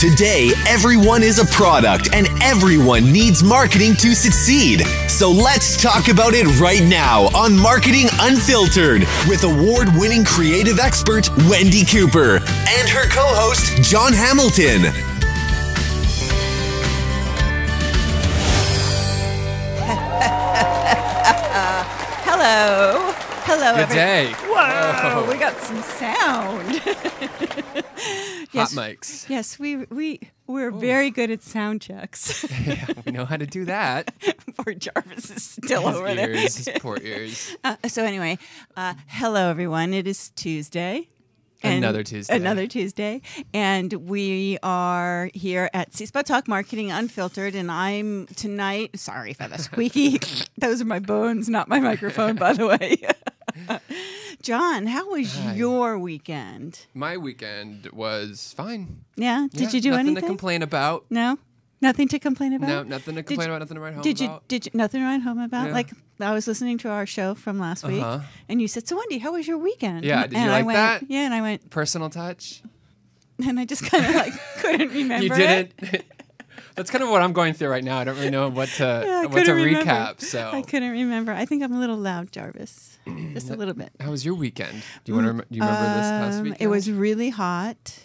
Today, everyone is a product and everyone needs marketing to succeed. So let's talk about it right now on Marketing Unfiltered with award-winning creative expert Wendi Cooper and her co-host John Hamilton. Hello. Hello, Good day. Whoa, we got some sound. Hot mics. Yes, we're very good at sound checks. Yeah, we know how to do that. Poor Jarvis is still over there. His poor ears. So anyway, hello everyone. It is Tuesday. Another Tuesday. And we are here at C-Spot Talk Marketing Unfiltered, and I'm tonight, sorry for the squeaky, those are my bones, not my microphone, by the way. John, how was your weekend? My weekend was fine. Yeah? Did you do nothing anything? Nothing to complain about. No? Nothing to complain about? No, nothing to complain about, nothing to write home about. Did you, nothing to write home about? Yeah. Like, I was listening to our show from last week, and you said, so Wendi, how was your weekend? Yeah, did you and like I went, that? Yeah, and I went, Personal touch? and I just kind of like couldn't remember You didn't? That's kind of what I'm going through right now. I don't really know what to recap. So I couldn't remember. I think I'm a little loud, Jarvis. Just a little bit. How was your weekend? Do you remember this past weekend? It was really hot.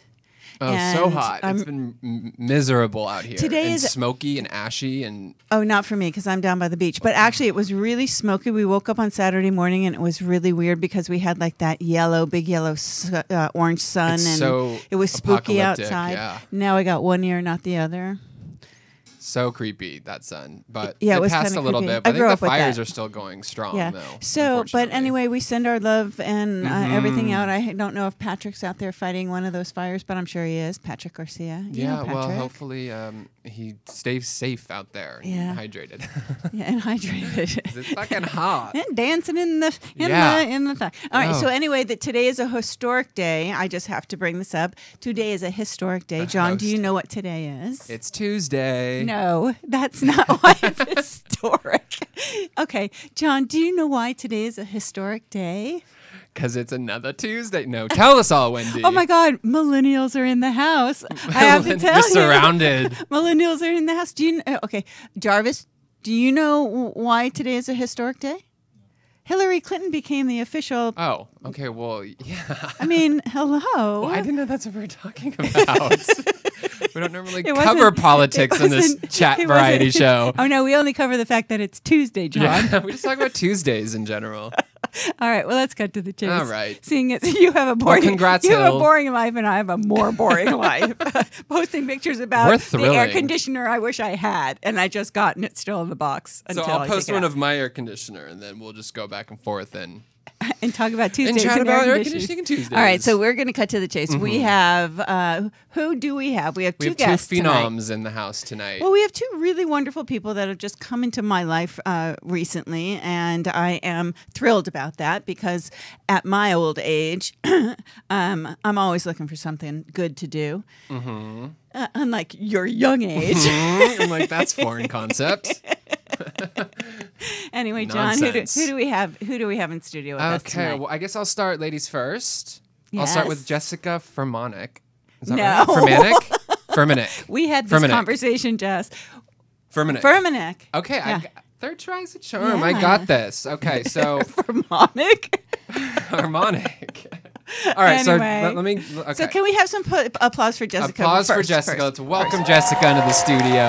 Oh, so hot. It's been miserable out here. Today and is smoky and ashy and... Oh, not for me because I'm down by the beach. But actually, it was really smoky. We woke up on Saturday morning and it was really weird because we had like that big yellow, orange sun. It's and so it was spooky apocalyptic, outside. yeah. Now I got one ear, not the other. So creepy, that sun. But yeah, it was passed a little creepy. bit. But I grew think up the with fires that. are still going strong, Yeah. though. So, but unfortunately. anyway, we send our love and everything out. I don't know if Patrick's out there fighting one of those fires, but I'm sure he is. Patrick Garcia. You know Patrick. Well, hopefully he stays safe out there and hydrated. Yeah, and hydrated. It's fucking hot. And dancing in the thing. All right. So anyway, today is a historic day. I just have to bring this up. Today is a historic day. John, do you know what today is? It's Tuesday. No, that's not why it's historic. Okay, John, do you know why today is a historic day? Because it's another Tuesday. No, tell us all, Wendi. Oh my God, millennials are in the house. I have to tell you. You're surrounded. Millennials are in the house. Do you? Okay, Jarvis, do you know why today is a historic day? Hillary Clinton became the official... Oh, okay, well, yeah. I mean, hello. Well, I didn't know that's what we were talking about. We don't normally cover politics in this chat variety show. Oh, no, we only cover the fact that it's Tuesday, John. Yeah, we just talk about Tuesdays in general. All right, well, let's cut to the chase. All right. Seeing as you have a boring, congrats, you have a Hill. boring life, and I have a more boring life. Posting pictures about the air conditioner I wish I had, and I just got, and it's still in the box. So I'll post one of my air conditioner, and then we'll just go back and forth and talk about Tuesdays and chat about air conditioning Tuesdays. All right, so we're going to cut to the chase. We have who do we have? We have two guests. Two phenoms in the house tonight. Well, we have two really wonderful people that have just come into my life recently, and I am thrilled about that because at my old age, I'm always looking for something good to do. Unlike your young age. I'm like, that's foreign concept. Anyway, John, who do we have? Who do we have in studio with us tonight? Okay, well, I guess I'll start ladies first. Yes. I'll start with Jessika Fuhrmaneck. Is that No. right? Fuhrmaneck. We had this conversation, Jess. Fuhrmaneck. Okay, yeah. Third try's a charm. Yeah. I got this. Okay, so Fuhrmaneck. All right, anyway, so let me. Okay. So can we have some applause for Jessika? Applause for Jessika. Let's welcome Jessika into the studio.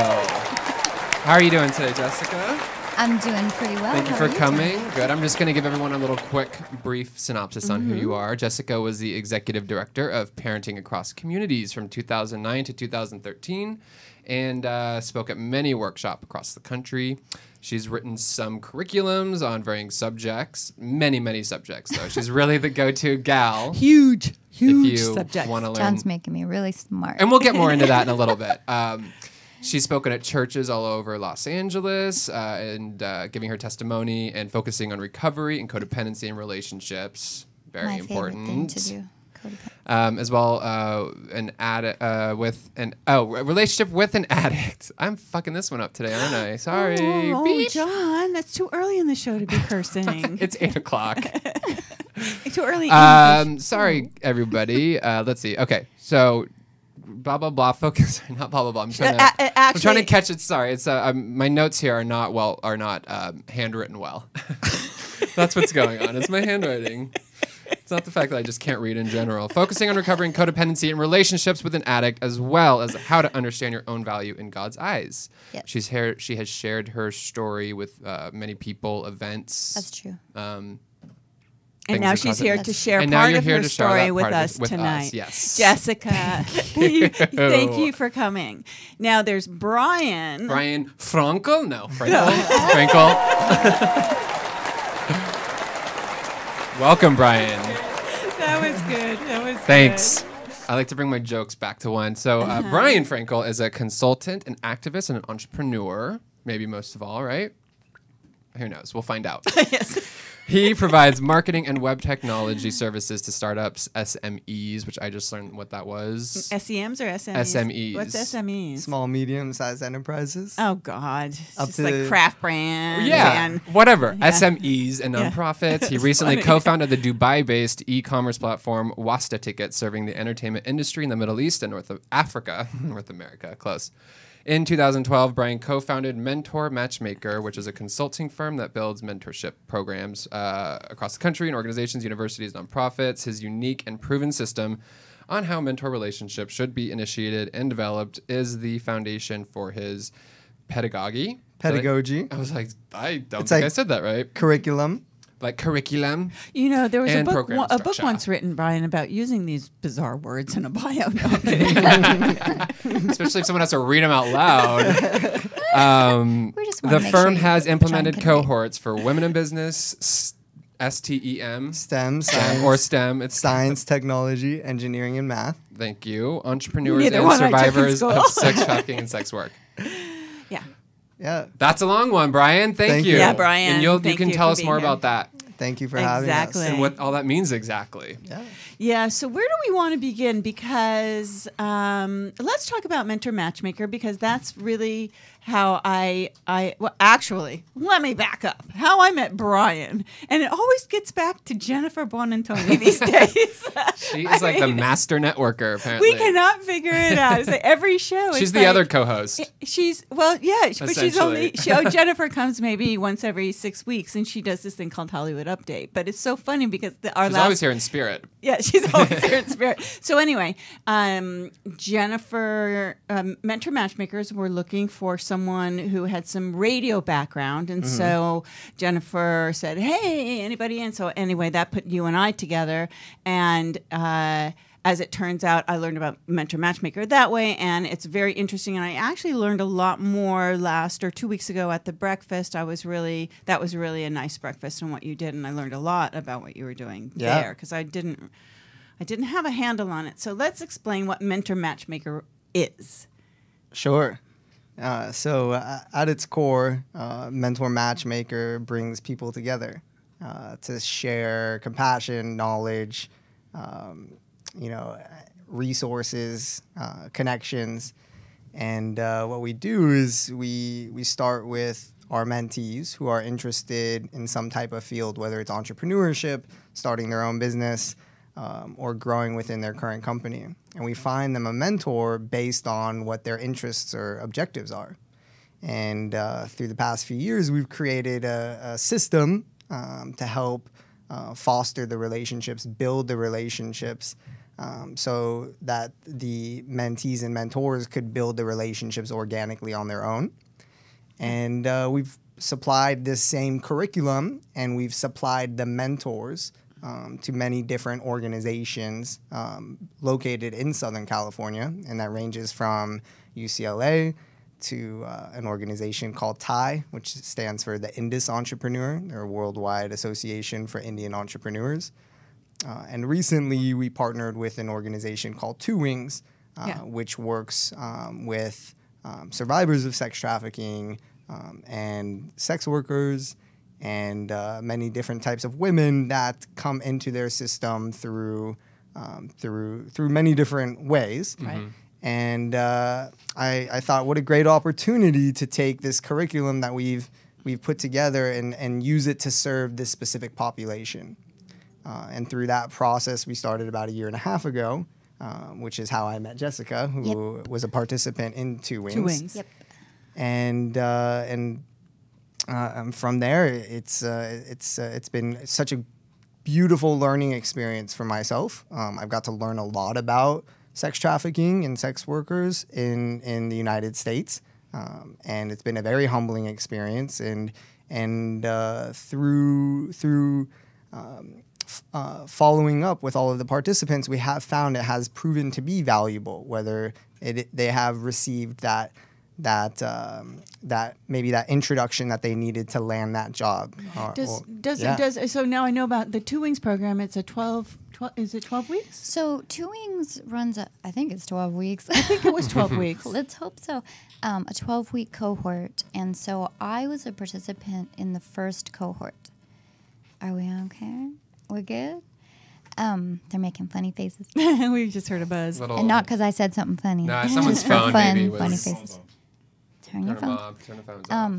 How are you doing today, Jessika? I'm doing pretty well. Thank you for coming. Good. I'm just going to give everyone a little quick, brief synopsis on who you are. Jessika was the executive director of Parenting Across Communities from 2009 to 2013 and spoke at many workshops across the country. She's written some curriculums on varying subjects, many subjects, though. She's really the go-to gal. Huge if you subjects. Want to learn. John's making me really smart. And we'll get more into that in a little bit. She's spoken at churches all over Los Angeles and giving her testimony and focusing on recovery and codependency in relationships. Very important. Favorite thing to do. As well, a relationship with an addict. I'm fucking this one up today, aren't I? Sorry. Oh, John, that's too early in the show to be cursing. It's 8 o'clock. Too early. Sorry, everybody. Let's see. Okay, so blah blah blah. Focus, not blah blah blah. I'm trying to catch it. Sorry, it's my notes here are not handwritten well. That's what's going on. It's my handwriting. It's not the fact that I just can't read in general. Focusing on recovering codependency in relationships with an addict, as well as how to understand your own value in God's eyes. Yes. She has shared her story with many people, events. That's true. And now she's here to share part of her story with us tonight. Yes. Jessika, thank you for coming. Now there's Brian. Brian Frankel? No, Frankel. Frankel. Welcome, Brian. That was good. Thanks. I like to bring my jokes back to one. So Brian Frankel is a consultant, an activist, and an entrepreneur. Maybe most of all, right? Who knows? We'll find out. Yes. He provides marketing and web technology services to startups, SMEs, which I just learned what that was. SEMs or SMEs? SMEs. What's SMEs? Small, medium-sized enterprises. Oh, God. It's Up just to- like craft brands. Yeah, And whatever. Yeah. SMEs and nonprofits. He That's recently funny. co-founded the Dubai-based e-commerce platform Wasta Ticket, serving the entertainment industry in the Middle East and North America, close. In 2012, Brian co-founded Mentor Matchmaker, which is a consulting firm that builds mentorship programs across the country in organizations, universities, nonprofits. His unique and proven system on how mentor relationships should be initiated and developed is the foundation for his pedagogy. Pedagogy. I was like, I don't It's think like- I said that right. Curriculum. Like curriculum. You know, there was And a program book structure. once written, Brian, about using these bizarre words in a bio. No, Especially if someone has to read them out loud. We just wanna The make firm sure has you implemented try and convey. cohorts for women in business, STEM, STEM. STEM Science. or STEM. It's Science, technology, engineering, and math. Thank you. Entrepreneurs Neither and one I took in survivors school. of sex trafficking and sex work. yeah. Yeah. That's a long one, Brian. Thank Thank you. you. Yeah, Brian, And you thank can you tell for us being more here. about that Thank you for having us. Exactly. and what all that means exactly. Yeah. Yeah, so where do we want to begin? Because let's talk about Mentor Matchmaker, because that's really how well, actually, let me back up. How I met Brian. And it always gets back to Jennifer Bonantoni these days. She is like the master networker, apparently. We cannot figure it out. It's like every show. She's it's the like- other co-host. She's but she's only Essentially. Jennifer comes maybe once every 6 weeks, and she does this thing called Hollywood Update. But it's so funny because our She's last always here in spirit. yeah, she's always here in spirit. So anyway, Jennifer, Mentor Matchmakers were looking for someone who had some radio background, and so Jennifer said, "Hey, anybody in?" So anyway, that put you and I together, and as it turns out, I learned about Mentor Matchmaker that way, and it's very interesting. And I actually learned a lot more last or 2 weeks ago at the breakfast. That was really a nice breakfast and what you did, and I learned a lot about what you were doing Yeah. there because I didn't have a handle on it. So let's explain what Mentor Matchmaker is. Sure. So at its core, Mentor Matchmaker brings people together to share compassion, knowledge, resources, connections. And what we do is we start with our mentees who are interested in some type of field, whether it's entrepreneurship, starting their own business, or growing within their current company. And we find them a mentor based on what their interests or objectives are. And through the past few years, we've created a system to help foster the relationships, build the relationships, so that the mentees and mentors could build the relationships organically on their own. And we've supplied this same curriculum, and we've supplied the mentors to many different organizations located in Southern California, and that ranges from UCLA to an organization called TIE, which stands for the Indus Entrepreneur. They're a worldwide association for Indian entrepreneurs. And recently, we partnered with an organization called Two Wings, which works with survivors of sex trafficking and sex workers and many different types of women that come into their system through many different ways. Right. And I thought, what a great opportunity to take this curriculum that we've put together and use it to serve this specific population. And through that process, we started about a year and a half ago. which is how I met Jessica, who was a participant in Two Wings. Two Wings. Yep. And from there, it's been such a beautiful learning experience for myself. I've got to learn a lot about sex trafficking and sex workers in the United States, and it's been a very humbling experience. And through following up with all of the participants, we have found it has proven to be valuable, whether they have received that maybe that introduction that they needed to land that job. So now I know about the Two Wings program. It's a 12 is it 12 weeks? So Two Wings runs I think it's 12 weeks. I think it was 12 weeks. Let's hope so. A 12-week cohort. And so I was a participant in the first cohort. Are we okay? We're good? They're making funny faces. We just heard a buzz. And not because I said something funny. No, someone's Just for phone fun, maybe was... funny faces. Turn your phone. Turn the phones off.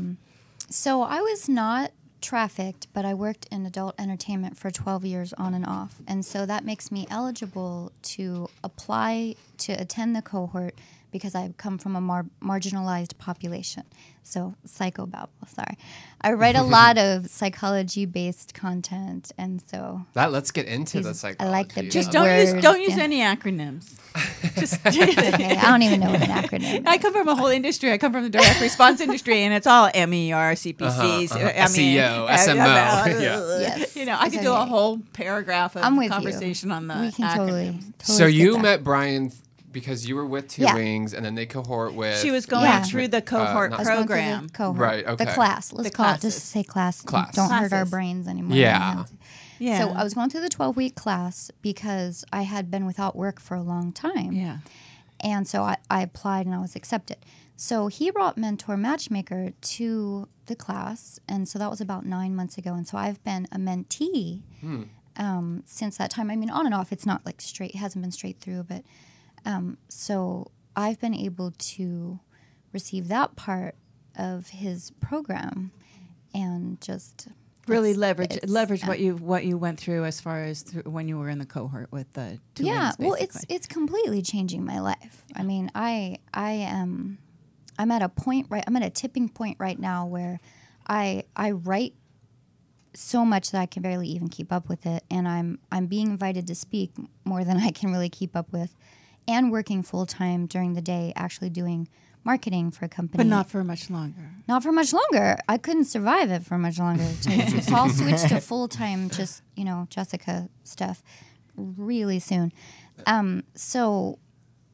So I was not trafficked, but I worked in adult entertainment for 12 years on and off. And so that makes me eligible to apply to attend the cohort because I come from a marginalized population. So psychobabble, sorry. I write a lot of psychology-based content, and so... Let's get into the psychology. I like the Just big don't use words, any acronyms. Just Okay, I don't even know what an acronym I come from a whole industry. I come from the direct response industry, and it's all MER, CPC, SEO, SMO. Yes, You know, I could do a whole paragraph of I'm with conversation you. on the We can acronyms. totally So skip you that. met Brian because you were with Two Yeah. Wings, and then they cohort with... She was going Yeah. through the cohort not- I was going through the program. cohort. Right, okay. The class. Let's The call it classes. just say class. Class. Don't hurt our Classes. brains anymore. Yeah. Yeah. So I was going through the 12-week class because I had been without work for a long time. Yeah. And so I applied and I was accepted. So he brought Mentor Matchmaker to the class. And so that was about 9 months ago. And so I've been a mentee since that time. I mean, on and off, it's not like straight, it hasn't been straight through. But so I've been able to receive that part of his program and just... Really it's- leverage what you went through as far as when you were in the cohort with the Two Wings, well, basically. it's completely changing my life. I mean, I'm at a point I'm at a tipping point right now where I write so much that I can barely even keep up with it, and I'm being invited to speak more than I can really keep up with, and working full time during the day, actually doing marketing for a company. But not for much longer. Not for much longer. I couldn't survive it for much longer. So I'll switch to full-time, just, Jessica stuff really soon. So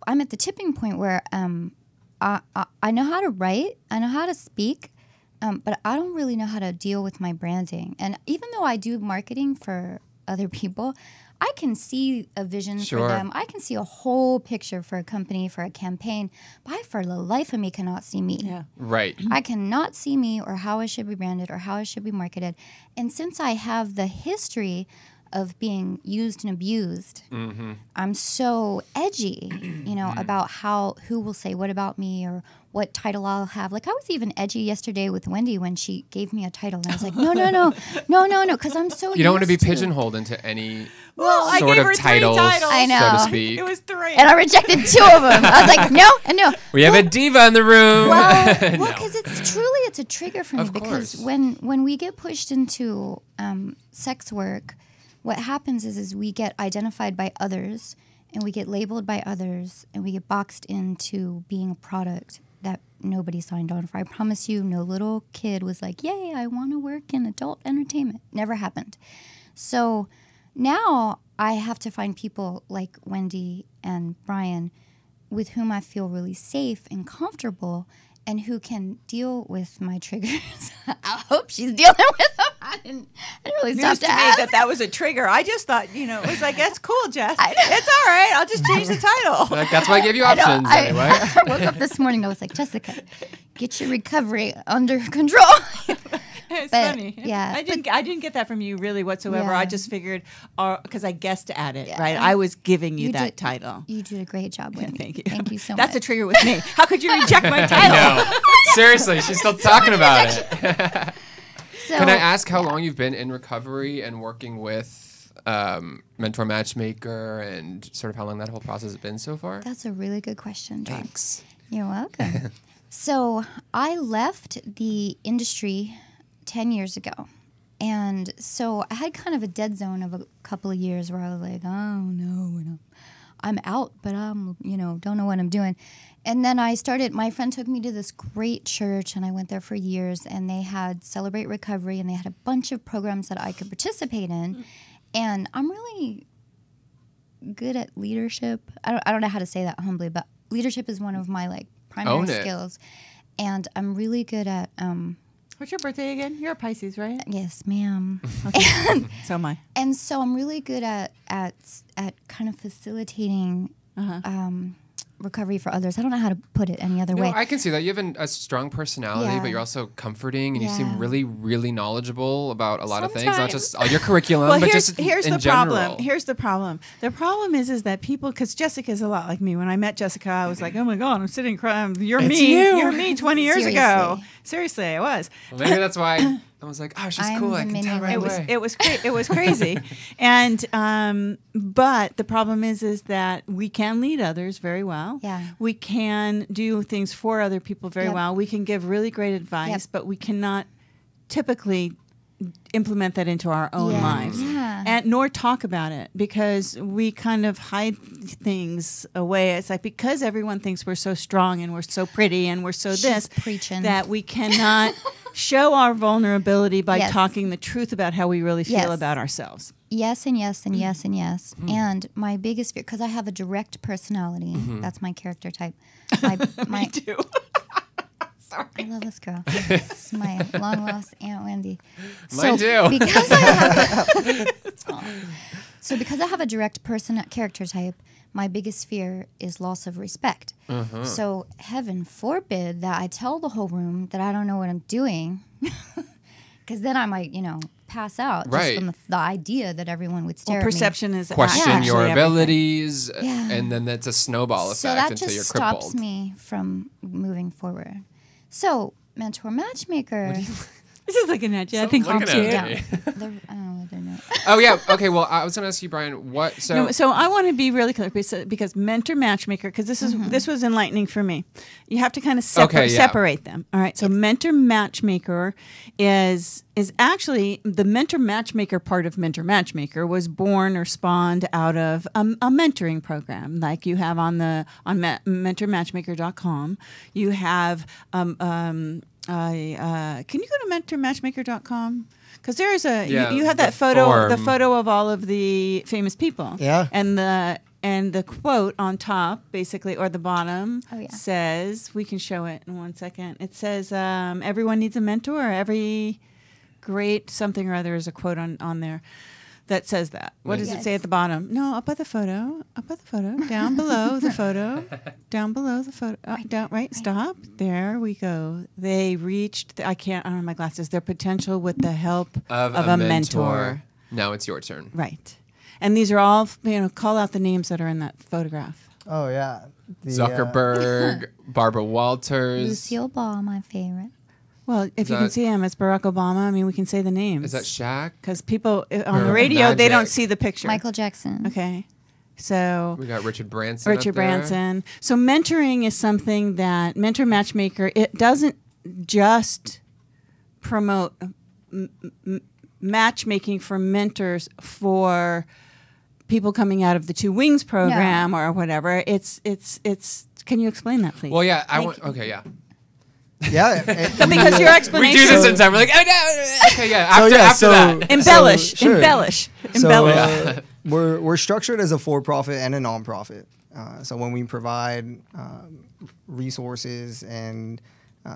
I'm at the tipping point where I know how to write, I know how to speak, but I don't really know how to deal with my branding. And even though I do marketing for other people, I can see a vision for them. I can see a whole picture for a company, for a campaign, but I, for the life of me, cannot see me. Yeah. Right. I cannot see me or how I should be branded or how I should be marketed. And since I have the history of being used and abused, I'm so edgy, about who will say what about me or what title I'll have. Like, I was even edgy yesterday with Wendi when she gave me a title. And I was like, no, because I'm so You don't want to be used pigeonholed into any I sort gave of her 3 titles, titles. I know. so to speak. It was 3. And I rejected 2 of them. I was like, no and no. We have a diva in the room. Well, No. because it's a trigger for me. Of Because course. when we get pushed into sex work, what happens is we get identified by others, and we get labeled by others, and we get boxed into being a product that nobody signed on for. I promise you, no little kid was like, yay, I want to work in adult entertainment. Never happened. So now I have to find people like Wendi and Brian with whom I feel really safe and comfortable and who can deal with my triggers. I hope she's dealing with them. I didn't really stop News to to me ask. that was a trigger. I just thought, it was like, that's cool, Jess. It's all right. I'll just change the title. Like, that's why I gave you options anyway. I woke up this morning and I was like, Jessica, get your recovery under control. It's But, funny. yeah, I didn't get that from you really whatsoever. Yeah. I just figured, because I guessed at it, Yeah. right? I was giving you You that did- title. You did a great job, Wendi. Thank you. Thank you so That's much. a trigger with me. How could you reject my title? No. Seriously, she's still talking about it. So, Can I ask how long you've been in recovery and working with mentor matchmaker and sort of how long that whole process has been so far? That's a really good question, John. Thanks. You're welcome. So I left the industry 10 years ago. And so I had kind of a dead zone of a couple of years where I was like, oh, no, I'm out, but don't know what I'm doing. And then my friend took me to this great church, and I went there for years, and they had Celebrate Recovery, and they had a bunch of programs that I could participate in. And I'm really good at leadership. I don't know how to say that humbly, but leadership is one of my primary skills. And I'm really good at What's your birthday again? You're a Pisces, right? yes, ma'am. Okay. So am I. And so I'm really good at kind of facilitating recovery for others. I don't know how to put it any other way. I can see that. You have a strong personality, Yeah. but you're also comforting, and you seem Yeah. really, really knowledgeable about a lot of things, not Sometimes. just all your curriculum, Well, but here's just the in general. problem. Here's the problem. The problem is that people, because Jessica's a lot like me. When I met Jessica, I was like, oh my God, I'm sitting crying. You're It's me. you. You're me 20 years ago. Seriously, I was. Well, maybe that's why I was like, oh, she's I'm cool. I the can tell mini right Wendi. away. It was crazy, and but the problem is that we can lead others very well. Yeah. We can do things for other people very Yep. well. We can give really great advice, Yep. but we cannot typically implement that into our own Yeah. lives, Yeah. and nor talk about it because we kind of hide things away. It's like because everyone thinks we're so strong and we're so pretty and we're so She's preaching. that we cannot show our vulnerability by Yes. talking the truth about how we really feel Yes. about ourselves. Yes and yes and yes and yes. And my biggest fear, because I have a direct personality, that's my character type. My too. I love this girl. It's my long lost Aunt Wendi. Mine too. Because I have, because I have a direct character type, my biggest fear is loss of respect. So heaven forbid that I tell the whole room that I don't know what I'm doing, because then I might, pass out Right. just from the idea that everyone would stare Perception is Question actually your everything. abilities, Yeah. and then it's a snowball at me. effect So that until just you're stops crippled. me from moving forward. So mentor matchmaker. This is looking at you. I Stop think looking too. at me. I don't know what they're not. Oh yeah. Okay. Well, I was going to ask you, Brian. What? So No, so I want to be really clear because mentor matchmaker, because this was enlightening for me. You have to kind of separate them. All right. So mentor matchmaker is actually the mentor matchmaker part of mentor matchmaker was born or spawned out of a mentoring program like you have on mentormatchmaker.com. You have can you go to mentormatchmaker.com? Because there's you have that photo, form. the photo of all of the famous people. Yeah. And the quote on top, basically, or the bottom, says, we can show it in 1 second. It says, everyone needs a mentor. Every great something or other is a quote on there that says that. What does it say at the bottom? No, up at the photo, down below the photo, down below the photo, right, stop. There we go. They reached, I don't have my glasses, their potential with the help of a mentor. Now it's your turn. Right. And these are all, call out the names that are in that photograph. Oh yeah. Zuckerberg, Barbara Walters. Lucille Ball, my favorite. Well, if you can see him, it's Barack Obama. I mean, we can say the names. Is that Shaq? Because people on the Or radio, they don't Magic. see the picture. Michael Jackson. Okay. So We got Richard Branson. Richard up there. Branson. So mentoring is something that Mentor Matchmaker, it doesn't just promote matchmaking for mentors for people coming out of the Two Wings program or whatever. It's can you explain that, please? Well, yeah. Okay, yeah. Yeah. Because your We explanation. do this in time. We're like, oh, no. Okay, yeah. After that. Embellish. Sure. Embellish. So, we're structured as a for-profit and a nonprofit. So when we provide resources and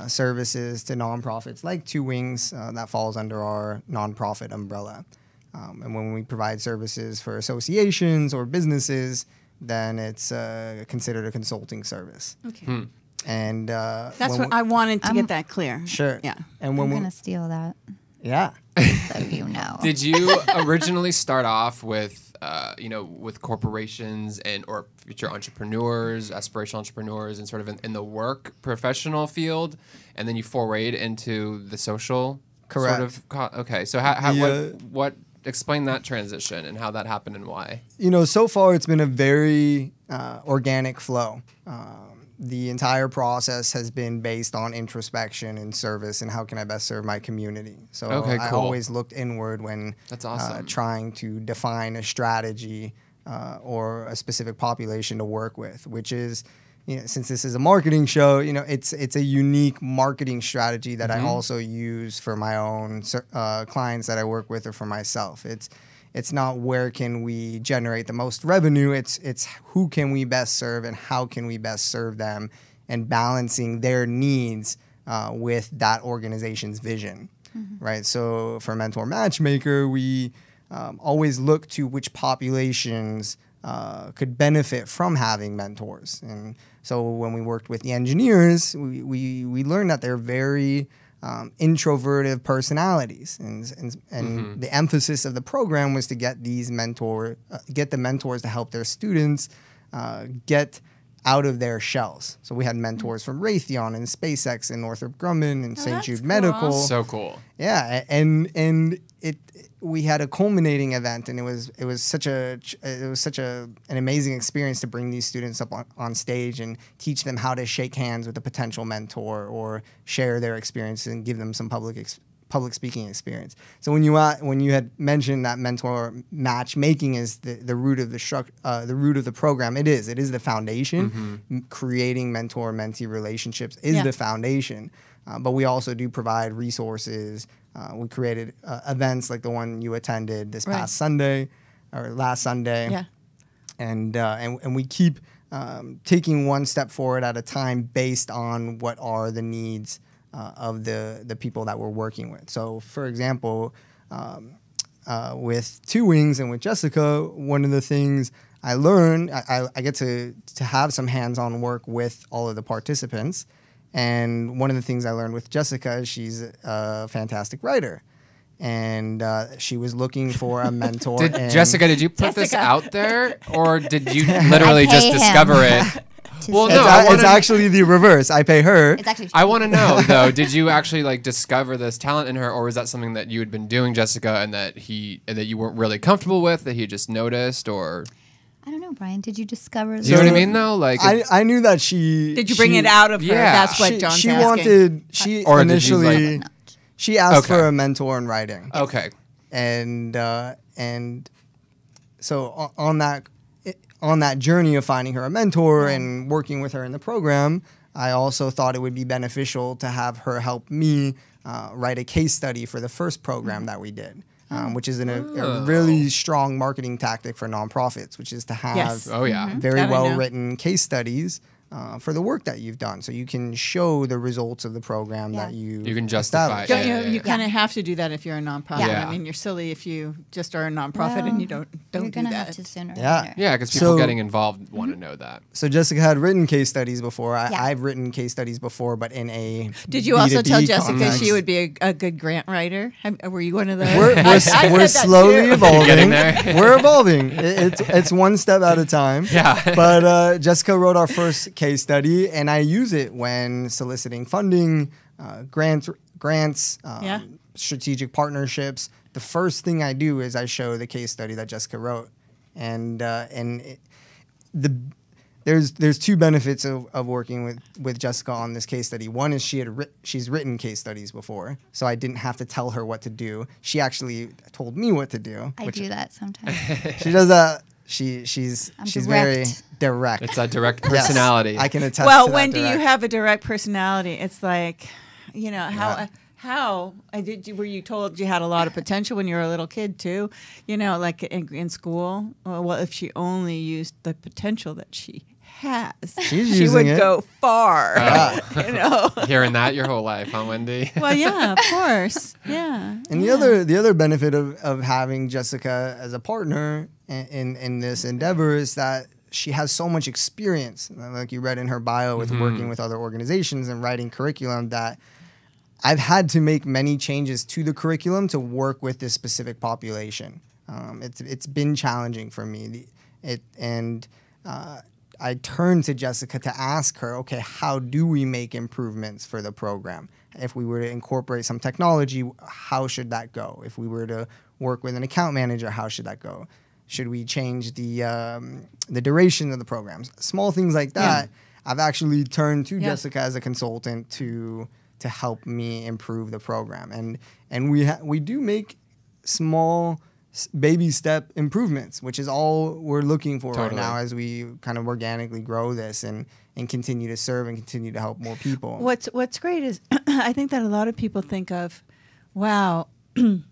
services to nonprofits like Two Wings, that falls under our nonprofit umbrella. And when we provide services for associations or businesses, then it's considered a consulting service. Okay. And That's what I wanted to get that clear. Sure. Yeah. And I'm when going to steal that, yeah. so you know. Did you originally start off with, with corporations or future entrepreneurs, aspirational entrepreneurs, and sort of in the work professional field, and then you forayed into the social Correct. sort of? Okay, so how Yeah. what explain that transition and how that happened and why. So far it's been a very organic flow. The entire process has been based on introspection and service and how can I best serve my community. So Okay, I cool. always looked inward when That's awesome. trying to define a strategy or a specific population to work with, which is, since this is a marketing show, it's a unique marketing strategy that I also use for my own clients that I work with or for myself. It's not where can we generate the most revenue. It's who can we best serve and how can we best serve them, and balancing their needs with that organization's vision, right? So for Mentor Matchmaker, we always look to which populations could benefit from having mentors. And so when we worked with the engineers, we learned that they're very introverted personalities, and the emphasis of the program was to get these get the mentors to help their students get out of their shells. So we had mentors from Raytheon and SpaceX and Northrop Grumman and St. Jude cool. Medical. So cool. Yeah, and we had a culminating event, and it was such an amazing experience to bring these students up on stage and teach them how to shake hands with a potential mentor or share their experiences and give them some public speaking experience. So when you had mentioned that mentor matchmaking is the root of the root of the program, it is the foundation. Creating mentor-mentee relationships is the foundation. But we also do provide resources. We created events like the one you attended this past Sunday or last Sunday. Yeah. And we keep taking one step forward at a time based on what are the needs of the people that we're working with. So, for example, with Two Wings and with Jessica, one of the things I learned, I get to have some hands-on work with all of the participants. And one of the things I learned with Jessica is she's a fantastic writer. And she was looking for a mentor. Jessica, did you put this out there, or did you literally just him. discover it? Well, no, it's actually the reverse. I pay her. It's actually I want to know though. Did you actually discover this talent in her, or was that something that you had been doing, Jessica, and that you weren't really comfortable with, that he just noticed, or? I don't know, Brian. Did you discover? You know what I mean, though? I knew that she. Did you bring it out of her? Yeah. That's what John's she asking. wanted. She Or did you, initially. She asked Okay. for a mentor in writing. Okay. And so on that journey of finding her a mentor and working with her in the program, I also thought it would be beneficial to have her help me write a case study for the first program that we did, which is a really strong marketing tactic for nonprofits, which is to have Yes. Oh yeah. very That I know. well-written case studies for the work that you've done, so you can show the results of the program that you can justify. established. Don't Yeah, you? yeah, You yeah. kind of have to do that if you're a nonprofit. Yeah. I mean, you're silly if you just are a nonprofit and you don't You're do gonna that. have to sooner. or Yeah. later. Yeah, because people So- getting involved want to know that. So Jessica had written case studies before. Yeah. I've written case studies before, but in a Did you also B2B tell Jessica context. she would be a good grant writer? Were you one of those? We're, I we're, said we're that slowly too. evolving. Getting there. We're evolving. It's one step at a time. Yeah. But Jessica wrote our first case study, and I use it when soliciting funding, grants, Yeah. strategic partnerships. The first thing I do is I show the case study that Jessica wrote, there's two benefits of working with Jessica on this case study. One is she's written case studies before, so I didn't have to tell her what to do. She actually told me what to do. I do that sometimes. She does that. She's very direct. direct. It's a direct Yes, personality. I can attest. Well, to that Wendy, you direct. have a direct personality. It's like, how were you told you had a lot of potential when you were a little kid too? Like in school. Well, if she only used the potential that she has, She's she using would it. go far. Hearing that your whole life, huh, Wendy? Well, yeah, of course, yeah. And the other benefit of having Jessica as a partner in this endeavor is that she has so much experience, like you read in her bio, with working with other organizations and writing curriculum, that I've had to make many changes to the curriculum to work with this specific population. It's been challenging for me, I turned to Jessica to ask her, okay, how do we make improvements for the program? If we were to incorporate some technology, how should that go? If we were to work with an account manager, how should that go? Should we change the duration of the programs? Small things like that. I've actually turned to Jessika as a consultant to help me improve the program, and we do make small baby step improvements, which is all we're looking for right now as we kind of organically grow this and continue to serve and continue to help more people. What's great is I think that a lot of people think of, wow, I'm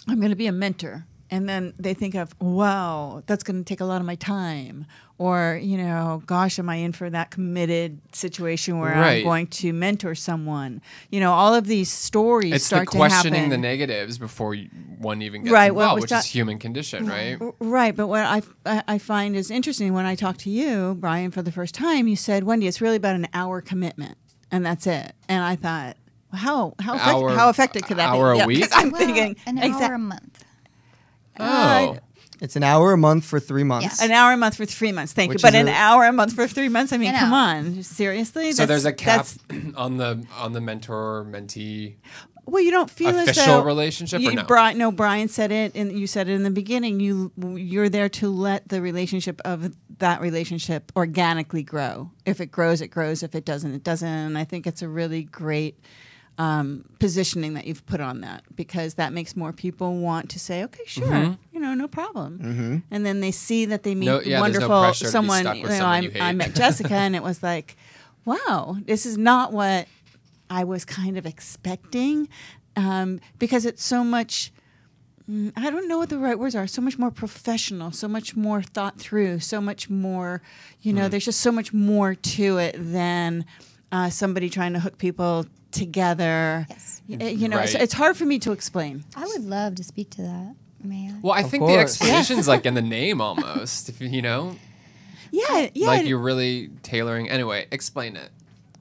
going to be a mentor. And then they think of, wow, that's going to take a lot of my time. Or, you know, gosh, am I in for that committed situation where I'm going to mentor someone? You know, all of these stories start to happen. It's the questioning the negatives before one even gets involved, which is human condition, right? Right. But what I find is interesting, when I talked to you, Brian, for the first time, you said, Wendi, it's really about an hour commitment. And that's it. And I thought, how effective could that be? Hour a week? I'm thinking an hour a month. It's an hour a month for 3 months. An hour a month for 3 months. Thank you. But an hour a month for 3 months? I mean, come on. Seriously? So there's a cap on the mentor-mentee. Well, you don't feel official as though relationship or no? Brian said it, and you said it in the beginning. You're there to let the relationship of that relationship organically grow. If it grows, it grows. If it doesn't, it doesn't. And I think it's a really great positioning that you've put on that, because that makes more people want to say, okay, sure, you know, no problem. And then they see that they meet wonderful someone. I met Jessika, and it was like, wow, this is not what I was kind of expecting, because it's so much, I don't know what the right words are, so much more professional, so much more thought through, so much more, you know, there's just so much more to it than somebody trying to hook people together. Yes. You know, it's hard for me to explain. I would love to speak to that. May I? Well, I think the explanation's like in the name almost, if you know. Yeah. Like you're really tailoring. Anyway, explain it.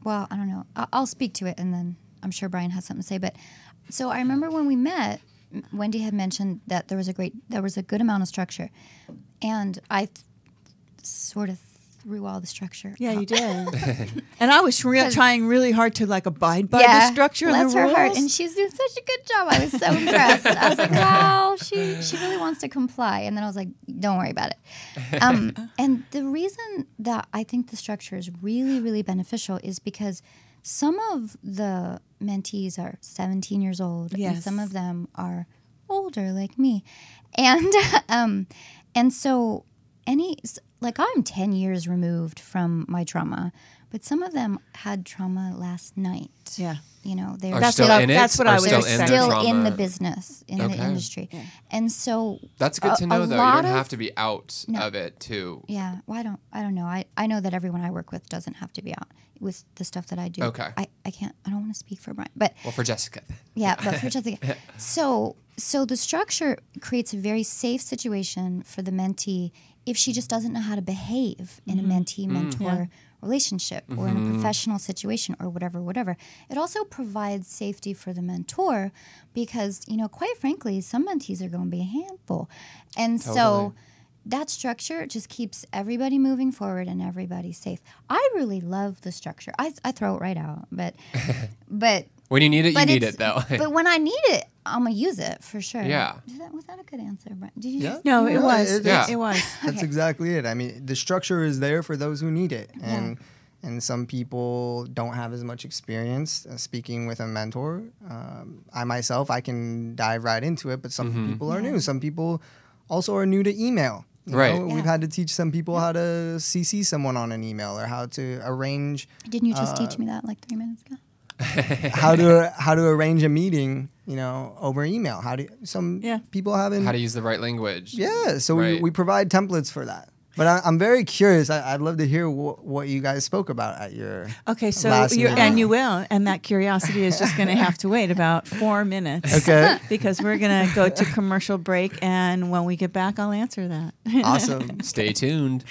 Well, I don't know. I'll speak to it, and then I'm sure Brian has something to say. But so I remember when we met, Wendi had mentioned that there was a good amount of structure, and I sort of threw all the structure. Yeah, you did. And I was trying really hard to like abide by the structure and the rules. Her heart, and she's doing such a good job. I was so impressed. I was like, wow, she really wants to comply. And then I was like, don't worry about it. And the reason that I think the structure is really, really beneficial is because some of the mentees are 17 years old, and some of them are older, like me, and so like I'm 10 years removed from my trauma, but some of them had trauma last night. Yeah. You know, that's what I was expecting. Still in the business, in the industry. Yeah. And so that's good to know, though. You don't have to be out of it, too. Yeah. Well, I don't know. I know that everyone I work with doesn't have to be out with the stuff that I do. Okay. I don't want to speak for Brian. But well, for Jessika. Yeah, but for Jessika. So the structure creates a very safe situation for the mentee if she just doesn't know how to behave in a mentee-mentor relationship or in a professional situation or whatever. It also provides safety for the mentor because, you know, quite frankly, some mentees are going to be a handful. And so that structure just keeps everybody moving forward and everybody safe. I really love the structure. I throw it right out, but when you need it, you need it, though. But when I need it, I'm going to use it for sure. Yeah. Was that a good answer, Brian? Did you No, it was. It was. That's exactly it. I mean, the structure is there for those who need it. And some people don't have as much experience speaking with a mentor. I myself, I can dive right into it, but some people are new. Some people also are new to email. You know, we've had to teach some people how to CC someone on an email or how to arrange. Didn't you just teach me that like 3 minutes ago? how to arrange a meeting, you know, over email. People haven't. How to use the right language. Yeah, so we provide templates for that. But I'm very curious. I'd love to hear what you guys spoke about at your last meeting. You will, and that curiosity is just going to have to wait about 4 minutes. Okay. Because we're going to go to commercial break, and when we get back, I'll answer that. Awesome. Stay tuned.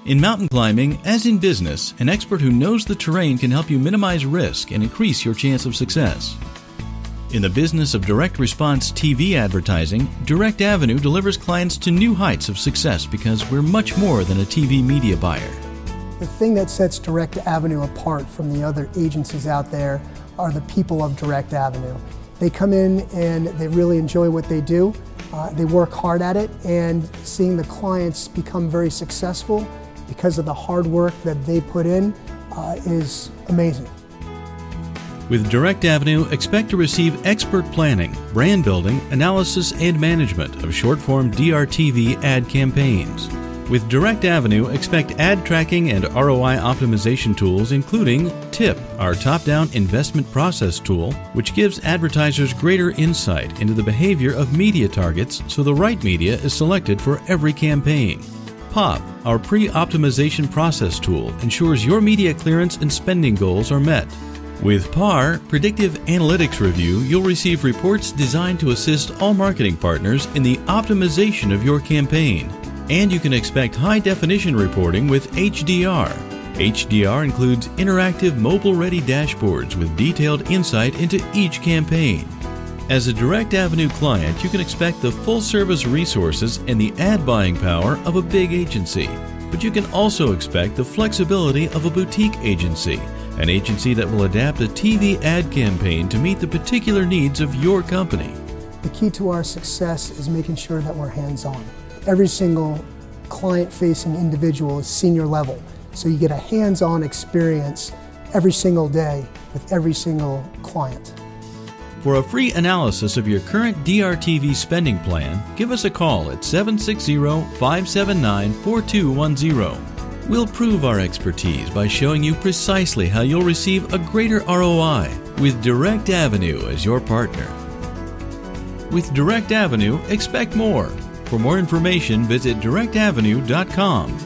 In mountain climbing, as in business, an expert who knows the terrain can help you minimize risk and increase your chance of success. In the business of direct response TV advertising, Direct Avenue delivers clients to new heights of success because we're much more than a TV media buyer. The thing that sets Direct Avenue apart from the other agencies out there are the people of Direct Avenue. They come in and they really enjoy what they do. They work hard at it, and seeing the clients become very successful because of the hard work that they put in is amazing. With Direct Avenue, expect to receive expert planning, brand building, analysis, and management of short-form DRTV ad campaigns. With Direct Avenue, expect ad tracking and ROI optimization tools, including TIP, our top-down investment process tool, which gives advertisers greater insight into the behavior of media targets so the right media is selected for every campaign. POP, our pre-optimization process tool, ensures your media clearance and spending goals are met. With PAR, Predictive Analytics Review, you'll receive reports designed to assist all marketing partners in the optimization of your campaign. And you can expect high-definition reporting with HDR. HDR includes interactive mobile-ready dashboards with detailed insight into each campaign. As a Direct Avenue client, you can expect the full-service resources and the ad buying power of a big agency. But you can also expect the flexibility of a boutique agency, an agency that will adapt a TV ad campaign to meet the particular needs of your company. The key to our success is making sure that we're hands-on. Every single client-facing individual is senior level, so you get a hands-on experience every single day with every single client. For a free analysis of your current DRTV spending plan, give us a call at 760-579-4210. We'll prove our expertise by showing you precisely how you'll receive a greater ROI with Direct Avenue as your partner. With Direct Avenue, expect more. For more information, visit directavenue.com.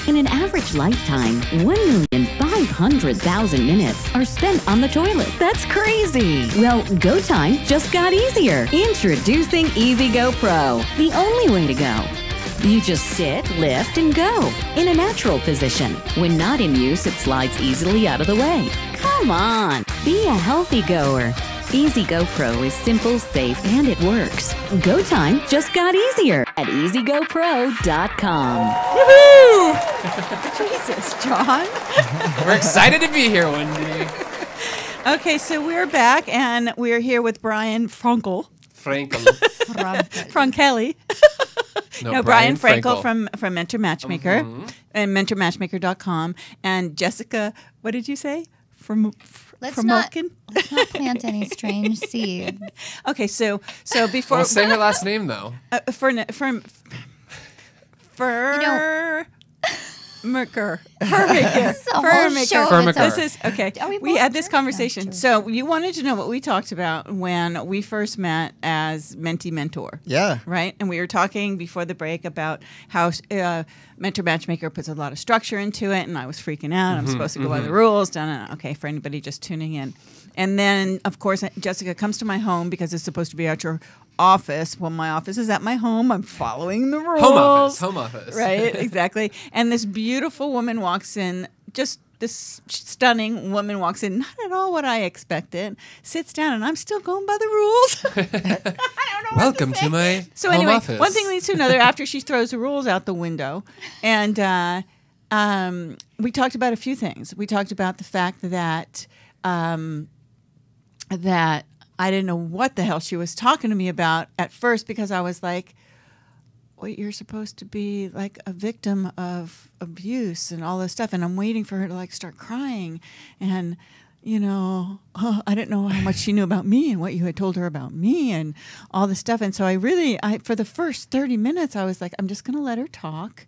In an average lifetime, 1,500,000 minutes are spent on the toilet. That's crazy. Well, go time just got easier. Introducing Easy Go Pro, the only way to go. You just sit, lift, and go in a natural position. When not in use, it slides easily out of the way. Come on, be a healthy goer. Easy Go Pro is simple, safe, and it works. Go time just got easier at EasyGoPro.com. Woohoo! Jesus, John. We're excited to be here, Wendi. Okay, so we're back, and we're here with Brian Frankel. Frankeli. No, Brian Frankel from Mentor Matchmaker and MentorMatchmaker.com, and Jessika, what did you say? Let's not plant any strange seeds. Okay, so before Well, say her last name though. Furmaker. Furmaker. This is okay. We had this conversation. So you wanted to know what we talked about when we first met as mentee-mentor. Yeah. Right? And we were talking before the break about how Mentor Matchmaker puts a lot of structure into it, and I was freaking out. I'm supposed to go by the rules. Okay, for anybody just tuning in. And then, of course, Jessika comes to my home because it's supposed to be at your office. Well, my office is at my home. I'm following the rules. Home office. Right, exactly. And this beautiful woman walks in, just this stunning woman walks in, not at all what I expected, sits down, and I'm still going by the rules. I don't know Welcome to my home office. One thing leads to another after she throws the rules out the window. And we talked about a few things. We talked about the fact that that I didn't know what the hell she was talking to me about at first, because I was like, well, you're supposed to be like a victim of abuse and all this stuff. And I'm waiting for her to like start crying. And, you know, I didn't know how much she knew about me and what you had told her about me and all this stuff. And so I for the first 30 minutes, I was like, I'm just going to let her talk.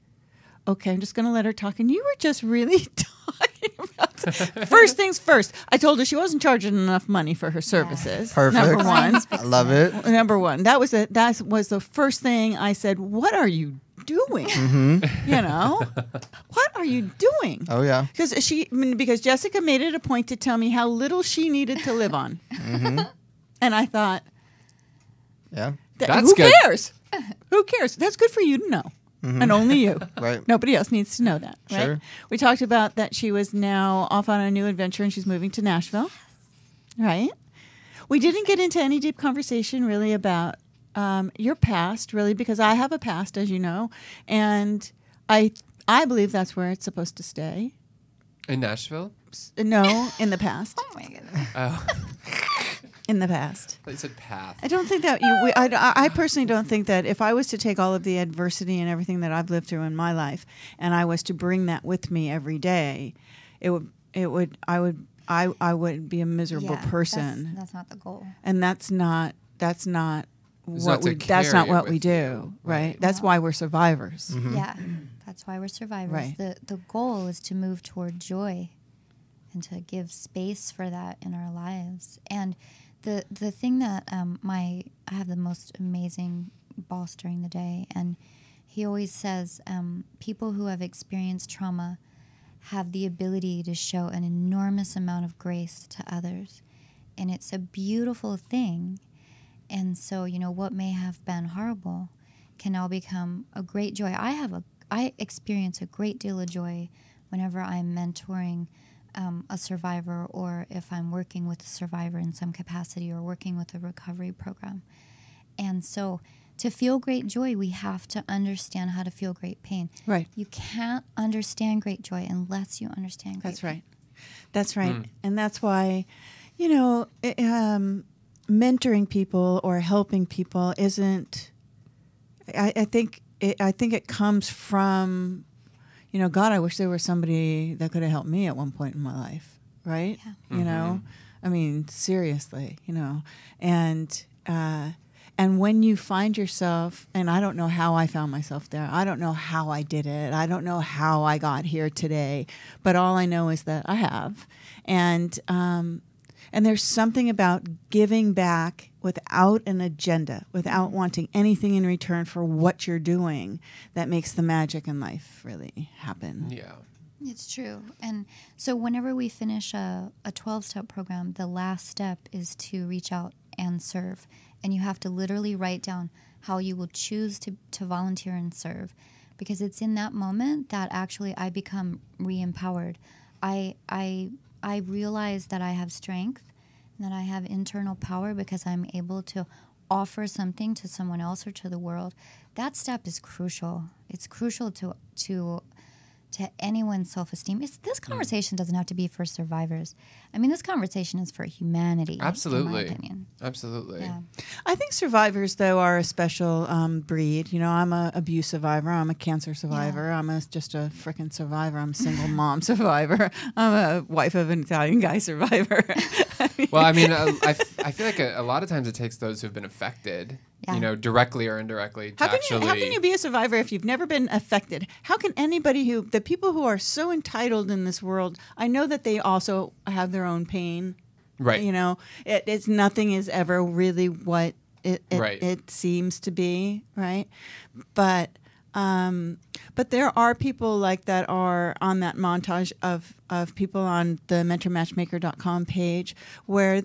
Okay, I'm just going to let her talk. And you were just really talking about first things first. I told her she wasn't charging enough money for her services. Perfect. Number one. I love it. Number one. That was the first thing I said. What are you doing? You know, what are you doing? Oh yeah. Because Jessika made it a point to tell me how little she needed to live on, and I thought, yeah, That's who good. cares? Who cares? That's good for you to know. And only you. Right. Nobody else needs to know that. Right? Sure. We talked about that she was now off on a new adventure and she's moving to Nashville. Right. We didn't get into any deep conversation really about your past, really, because I have a past, as you know, and I believe that's where it's supposed to stay. In Nashville? No, in the past. Oh my goodness. Oh. In the past. You said path. I don't think that I personally don't think that if I was to take all of the adversity and everything that I've lived through in my life, and I was to bring that with me every day, I would be a miserable person. That's not the goal. And that's not what we do, you. right? That's why we're survivors. Mm-hmm. Yeah, that's why we're survivors. Right. The goal is to move toward joy and to give space for that in our lives. And the thing that I have the most amazing boss during the day, and he always says people who have experienced trauma have the ability to show an enormous amount of grace to others. And it's a beautiful thing. And so, what may have been horrible can now become a great joy. I experience a great deal of joy whenever I'm mentoring a survivor, or if I'm working with a survivor in some capacity, or working with a recovery program. And so to feel great joy, we have to understand how to feel great pain. Right. You can't understand great joy unless you understand great pain. That's right. And that's why, mentoring people or helping people isn't, I think it comes from, God, I wish there was somebody that could have helped me at one point in my life, right? Yeah. I mean, seriously, and when you find yourself, and I don't know how I found myself there. I don't know how I did it. I don't know how I got here today, but all I know is that I have. And there's something about giving back without an agenda, without wanting anything in return for what you're doing, that makes the magic in life really happen. Yeah. It's true. And so whenever we finish a 12-step program, the last step is to reach out and serve. And you have to literally write down how you will choose to volunteer and serve. Because it's in that moment that actually I become re-empowered. I realize that I have strength, that I have internal power because I'm able to offer something to someone else or to the world. That step is crucial. It's crucial to anyone's self-esteem. This conversation doesn't have to be for survivors. I mean, this conversation is for humanity. Absolutely. In my opinion. Absolutely. Yeah. I think survivors, though, are a special breed. I'm an abuse survivor. I'm a cancer survivor. Yeah. I'm just a frickin' survivor. I'm a single mom survivor. I'm a wife of an Italian guy survivor. Well, I mean, I feel like a lot of times it takes those who've been affected, Yeah. directly or indirectly, to How can you be a survivor if you've never been affected? How can anybody the people who are so entitled in this world, I know that they also have their own pain. Right. It's nothing is ever really what it seems to be, right? But there are people like that are on that montage of people on the mentormatchmaker.com page where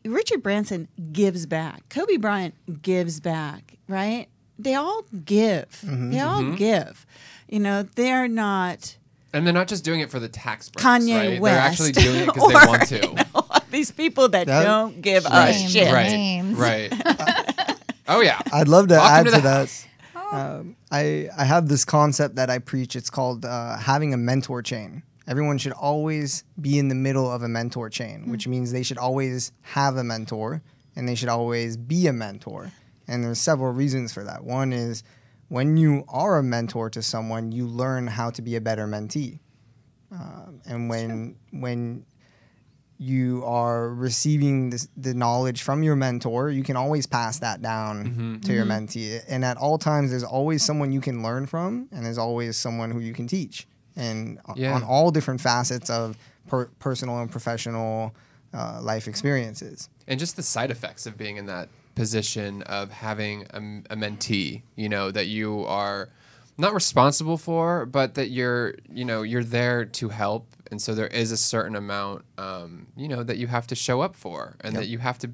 Richard Branson gives back. Kobe Bryant gives back, right? They all give. Mm-hmm. They all give. They're not... And they're not just doing it for the tax breaks, Kanye right? West. They're actually doing it because they want to. These people that don't give a Names. shit. Right. Names. Right. Oh, yeah. I'd love to Welcome add to to the that. house. I have this concept that I preach. It's called having a mentor chain. Everyone should always be in the middle of a mentor chain, which means they should always have a mentor and they should always be a mentor. And there's several reasons for that. One is when you are a mentor to someone, you learn how to be a better mentee. And when you are receiving the knowledge from your mentor, you can always pass that down to your mentee. And at all times, there's always someone you can learn from, and there's always someone who you can teach. And on all different facets of personal and professional life experiences. And just the side effects of being in that position of having a mentee, that you are not responsible for, but that you're there to help. And so there is a certain amount, that you have to show up for, and that you have to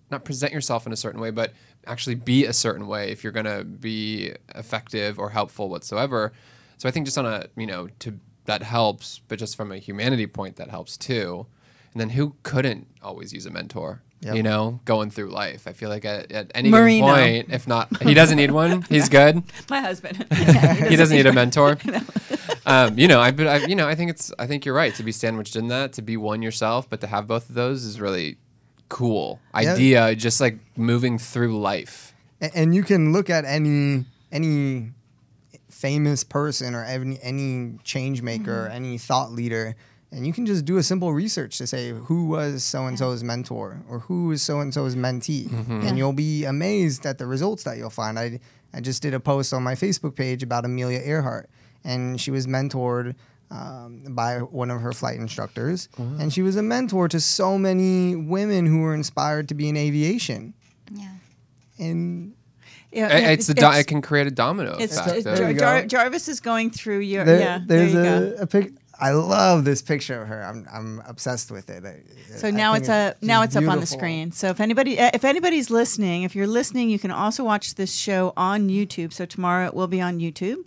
not present yourself in a certain way, but actually be a certain way if you're going to be effective or helpful whatsoever. So I think just on that helps, but just from a humanity point, that helps too. And then who couldn't always use a mentor? Yep. you know, going through life. I feel like at any Marino. given point, if not, he doesn't need one. He's good. My husband. He doesn't need a mentor. You know, I think you're right to be sandwiched in that, to be one yourself, but to have both of those is really cool idea. Just like moving through life. And you can look at any famous person or any change maker, or any thought leader, and you can just do a simple research to say who was so-and-so's mentor or who is so-and-so's mentee. And you'll be amazed at the results that you'll find. I just did a post on my Facebook page about Amelia Earhart, and she was mentored by one of her flight instructors. And she was a mentor to so many women who were inspired to be in aviation. Yeah. And it can create a domino effect. There you go. Jarvis is going through your. There's there you go. a pic. I love this picture of her. I'm obsessed with it. So now it's up on the beautiful. screen. So if anybody's listening, if you're listening, you can also watch this show on YouTube. So tomorrow it will be on YouTube.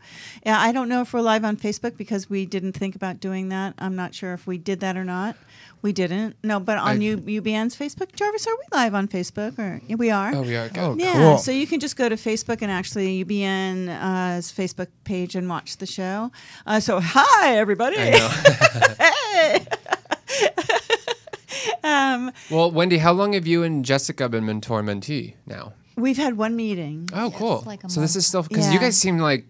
Yeah, I don't know if we're live on Facebook because we didn't think about doing that. I'm not sure if we did that or not. We didn't. No, but on UBN's Facebook, Jarvis, are we live on Facebook? Or yeah, we are. Oh, we are. Good. Oh, Yeah, cool. so you can just go to Facebook and actually UBN's Facebook page and watch the show. So hi everybody. I know. Hey. Well, Wendy, how long have you and Jessika been mentor and mentee now? We've had one meeting. Oh, cool. like a So this month. is still because you Yeah. guys seem like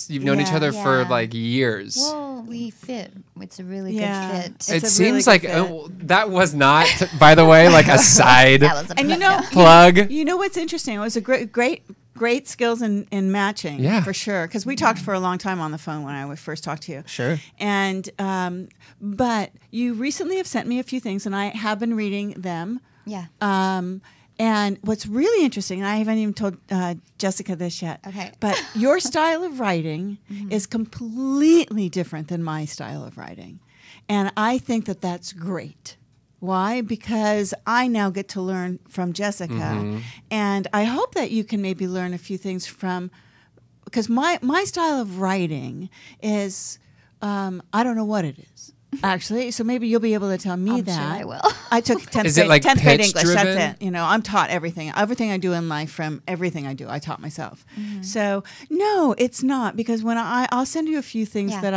you've known each Yeah. other for Yeah. like years. Well, we fit. It's a really Yeah. good fit. It's It a seems really good like fit. that was not, by the way, like a side That was a And you know, plug. you know what's interesting? It was a great skills in matching. Yeah. For sure. Because we talked for a long time on the phone when I first talked to you. Sure. And but you recently have sent me a few things, and I have been reading them. Yeah. And what's really interesting, and I haven't even told Jessika this yet. Okay. But your style of writing is completely different than my style of writing, and I think that that's great. Why? Because I now get to learn from Jessika, and I hope that you can maybe learn a few things from. Because my style of writing is, I don't know what it is. Actually, so maybe you'll be able to tell me I'm that. sure I will. I took 10th Is it grade, like 10th grade pitch English. driven? That's it. You know, I'm taught everything. Everything I do in life, from everything I do, I taught myself. So no, it's not, because when I'll send you a few things Yeah. that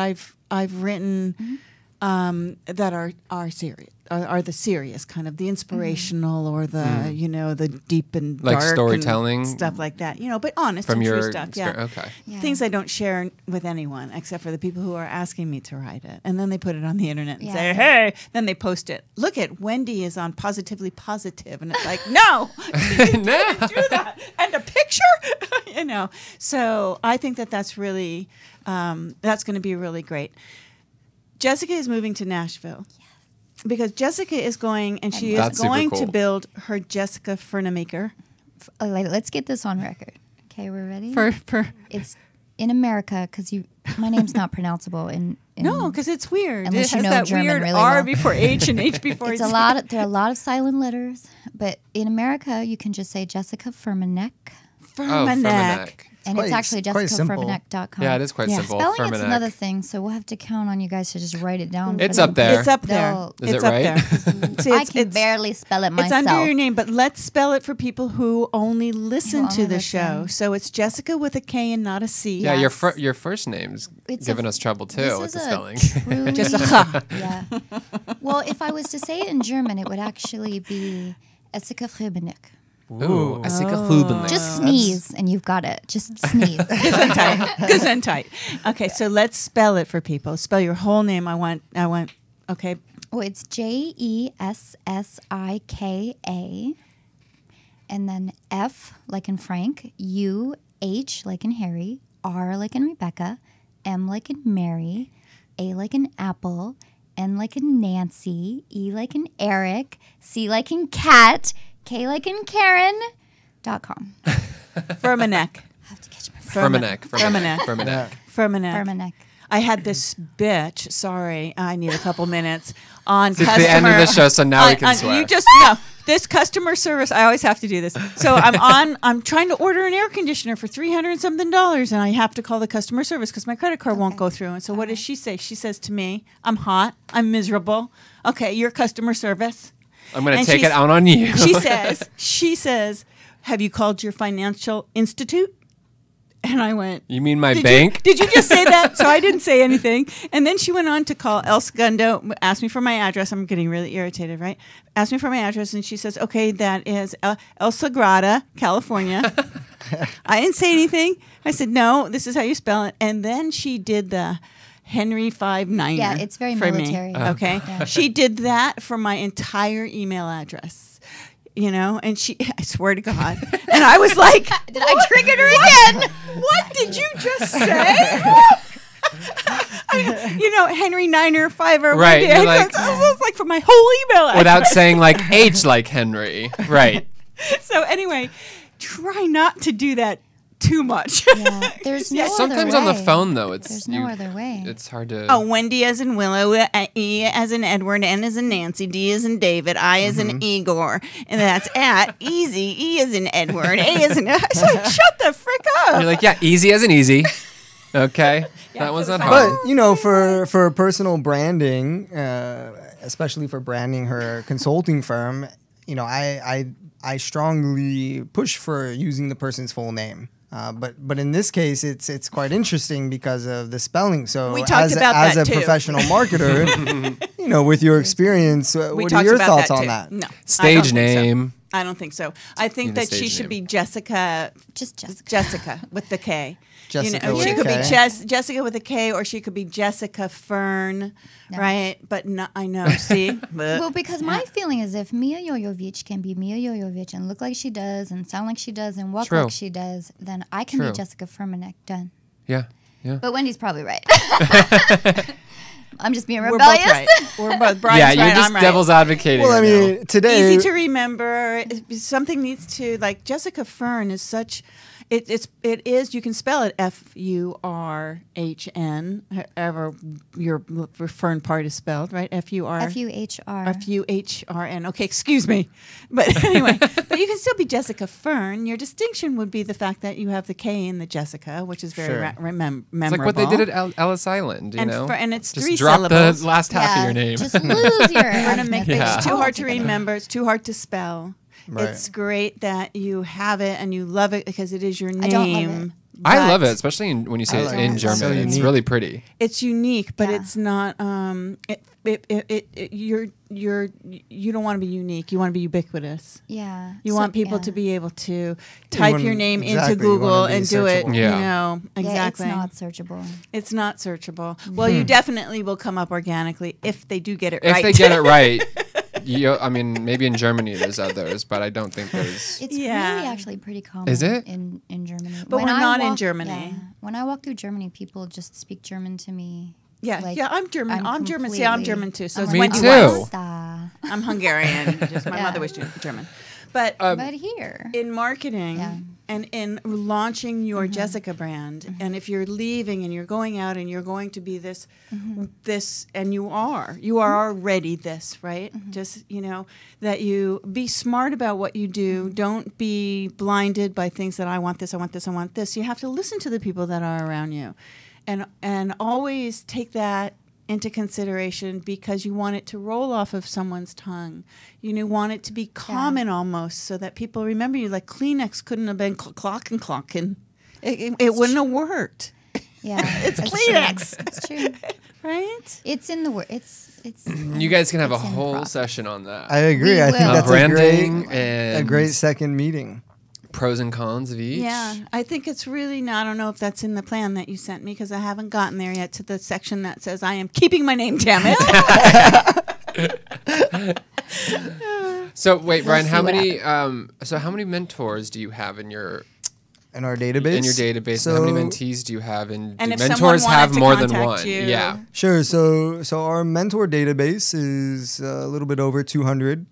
I've written that are serious. Are the serious kind of the inspirational or the you know, the deep and Like dark storytelling and stuff like that, you know, but honest from and your true stuff. Yeah. Okay. Yeah. Things I don't share with anyone except for the people who are asking me to write it. And then they put it on the internet and say, Yeah. hey, then they post it. Look at Wendy is on Positively Positive. And it's like, no, you didn't do that. And a picture, you know. So I think that that's really, that's going to be really great. Jessika is moving to Nashville. Because Jessika is going, and she That's is super going cool. to build her Jessika Fuhrmaneck. Let's get this on record. Okay, we're ready. For It's in America because my name's not pronounceable in no, because it's weird. Unless it you has know that German weird really R well. before H and H before it's Z. there are a lot of silent letters, but in America you can just say Jessika Fuhrmaneck, Fuhrmaneck. and it's actually quite simple. JessikaFuhrmaneck.com. Yeah, it is quite simple. Spelling Fuhrmaneck. it's another thing, so we'll have to count on you guys to just write it down. It's for up them. there. It's up there. They'll- Is it's it up right? there. See, I can barely spell it It's myself. under your name, but let's spell it for people who only listen Who to only the listen. show. So it's Jessika with a K and not a C. Yeah, Yes. your first name's It's giving a- us trouble too This with is the a spelling. truly- Jessika. Yeah. Well, if I was to say it in German, it would actually be Jessika Fuhrmaneck. Ooh, Jessika Fuhrmaneck. Just sneeze and you've got it. Just sneeze. Gesundheit. Okay, so let's spell it for people. Spell your whole name. I want. Okay. Oh, it's Jessika, and then F like in Frank, U, H like in Harry, R like in Rebecca, M like in Mary, A like in Apple, N like in Nancy, E like in Eric, C like in Cat, K like in Karen.com. Fuhrmaneck. I have to catch my breath. Fuhrmaneck. Fuhrmaneck. Fuhrmaneck. Fuhrmaneck. Fuhrmaneck. I had this bitch. Sorry, I need a couple minutes on It's customer. the end of the show, so now we can swear. You just no. This customer service. I always have to do this. So I'm trying to order an air conditioner for $300 and something, and I have to call the customer service because my credit card won't go through. And so what does she say? She says to me, "I'm hot. I'm miserable. Okay, your customer service." I'm going to And take she's- it out on you. she says, have you called your financial institute? And I went, You mean my did bank? did you just say that? So I didn't say anything. And then she went on to call El Segundo, asked me for my address. I'm getting really irritated, right? Asked me for my address, and she says, okay, that is El Sagrada, California. I didn't say anything. I said, no, this is how you spell it. And then she did the Henry 5-9. Yeah, it's very for military. Me, okay? Yeah. She did that for my entire email address. You know, and I swear to God. And I was like, Did I trigger her again? what did you just say? Henry Niner, Fiver. Right, Wendi. you're I like- was like for my whole email address. Without saying like H like Henry. Right. So anyway, try not to do that too much. Yeah, there's no Sometimes other on the way. phone though, it's There's no other way. It's hard to. Oh, Wendi as in Willow, E as in Edward, N as in Nancy, D as in David, I as in Igor, and that's at easy, E as in Edward, A as in. I was like, shut the frick up. You're like, yeah, easy as an easy. Okay, that was not hard. But for personal branding, especially for branding her consulting firm, I strongly push for using the person's full name. But in this case, it's quite interesting because of the spelling. So We talked about as that a too. professional marketer, with your experience, We what are talked your about thoughts that on too. that? No, Stage name. I don't think so. I think Need a that she stage should name. be Jessika. Just Jessica. Jessica with the K. Jessica with she a could K. be Jessica with a K, or she could be Jessika Fern, right? But no, I know. See, Well, because my feeling is if Mia Jovovich can be Mia Jovovich and look like she does and sound like she does and walk True. like she does, then I can True. be Jessika Fuhrmaneck. Done. Yeah. Yeah. But Wendy's probably right. I'm just being we're rebellious. both right. We're both. Brian's Yeah, you're right, just I'm right. devil's advocating. Well, I right now. mean, today Easy to remember. Something needs to like Jessika Fern is such. It is. You can spell it F-U-R-H-N. However, your Fern part is spelled, right? F-U-R. F-U-H-R. F-U-H-R-N. Okay, excuse me. But anyway, but you can still be Jessika Fern. Your distinction would be the fact that you have the K in the Jessica, which is very Sure. memorable. It's like what they did at Ellis Island, you And know? and it's Just 3 drop syllables. the last half of your name. Just lose your Yeah. It's too hard to remember. It's too hard to spell. Right. It's great that you have it and you love it because it is your name. I don't love it. I love but it, especially when you say I it like in it. German. So It's unique. really pretty. It's unique, but Yeah. it's not. You don't want to be unique. You want to be ubiquitous. Yeah. You So- want people yeah. to be able to type want- your name exactly, into you wanna Google be and do it. searchable. Yeah. You know exactly. Yeah, it's not searchable. It's not searchable. Well, you definitely will come up organically if they do get it If right. they get it right, I mean, maybe in Germany there's others, but I don't think there's. It's Yeah. really actually pretty common. Is it? in Germany? But When we're I not in walk- Germany. yeah. When I walk through Germany, people just speak German to me. Yeah, Like, yeah, I'm German. I'm German. See, I'm German too. So it's Me Wendy too. Weiss. Basta. I'm Hungarian. Just my Yeah. mother was German. But But here, in marketing Yeah. and in launching your Jessica brand, and if you're leaving and you're going out and you're going to be this, and you are already this, right? Just that you be smart about what you do. Don't be blinded by things that I want this, I want this, I want this. You have to listen to the people that are around you, and always take that into consideration because you want it to roll off of someone's tongue. You want it to be common almost so that people remember you. Like Kleenex couldn't have been clocking. It wouldn't have worked. yeah, It's that's Kleenex. True. It's true. Right? It's in the word. It's. You guys can have a it's in whole process. session on that. I agree. We I think will. that's Branding a and great second meeting. pros and cons of each. Yeah, I think it's really not. I don't know if that's in the plan that you sent me because I haven't gotten there yet to the section that says I am keeping my name, damn it. So wait, Brian, see how what many? How many mentors do you have in your In our database. database? And how many mentees do you have? And, And do if someone mentors wanted have to more than contact one? you- Yeah. Sure. So our mentor database is a little bit over 200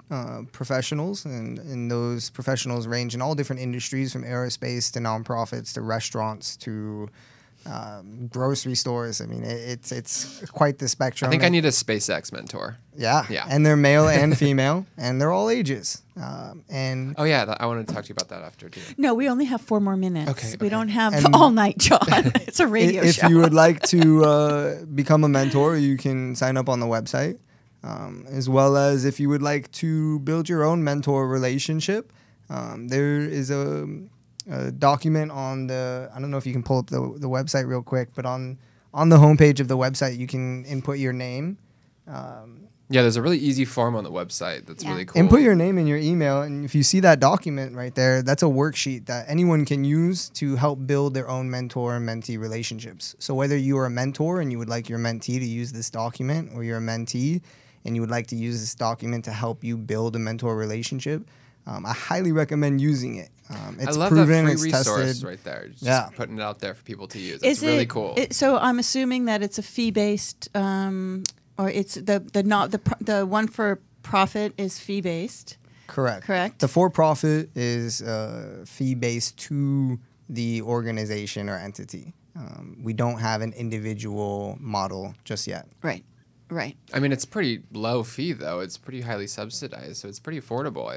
professionals, and those professionals range in all different industries, from aerospace to nonprofits to restaurants to grocery stores. I mean, it's quite the spectrum. I think I need a SpaceX mentor. Yeah. Yeah. And they're male and female, and they're all ages. And Oh yeah, I wanted to talk to you about that after too. No, we only have 4 more minutes. Okay, We okay. don't have And- all night, John. It's a radio if show. you would like to become a mentor, you can sign up on the website. as well as if you would like to build your own mentor relationship. There is a document on the, I don't know if you can pull up the website real quick, but on the homepage of the website, you can input your name. Yeah, there's a really easy form on the website that's really cool. Input your name and your email, and if you see that document right there, that's a worksheet that anyone can use to help build their own mentor and mentee relationships. So whether you are a mentor and you would like your mentee to use this document, or you're a mentee and you would like to use this document to help you build a mentor relationship, I highly recommend using it. It's I love proven, that free it's resource tested. right there. Just putting it out there for people to use. It's Is really cool. So I'm assuming that it's a fee-based, or it's the one for profit is fee-based. Correct. Correct. The for-profit is fee-based to the organization or entity. We don't have an individual model just yet. Right. Right. I mean, it's pretty low fee, though. It's pretty highly subsidized, so it's pretty affordable,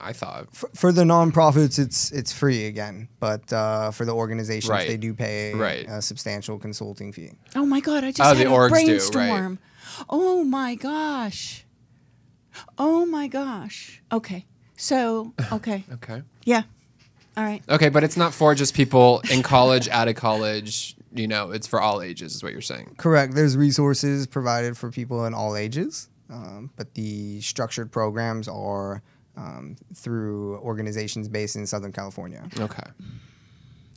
I thought. For the nonprofits, it's free again, but for the organizations, Right. they do pay Right. a substantial consulting fee. Oh my God! I just Oh, had the a orgs do, brainstorm. Oh my gosh! Oh my gosh! Okay. So okay. Okay. Yeah. All right. Okay, but it's not for just people in college, out of college. You know, it's for all ages, is what you're saying. Correct. There's resources provided for people in all ages, but the structured programs are through organizations based in Southern California. Okay.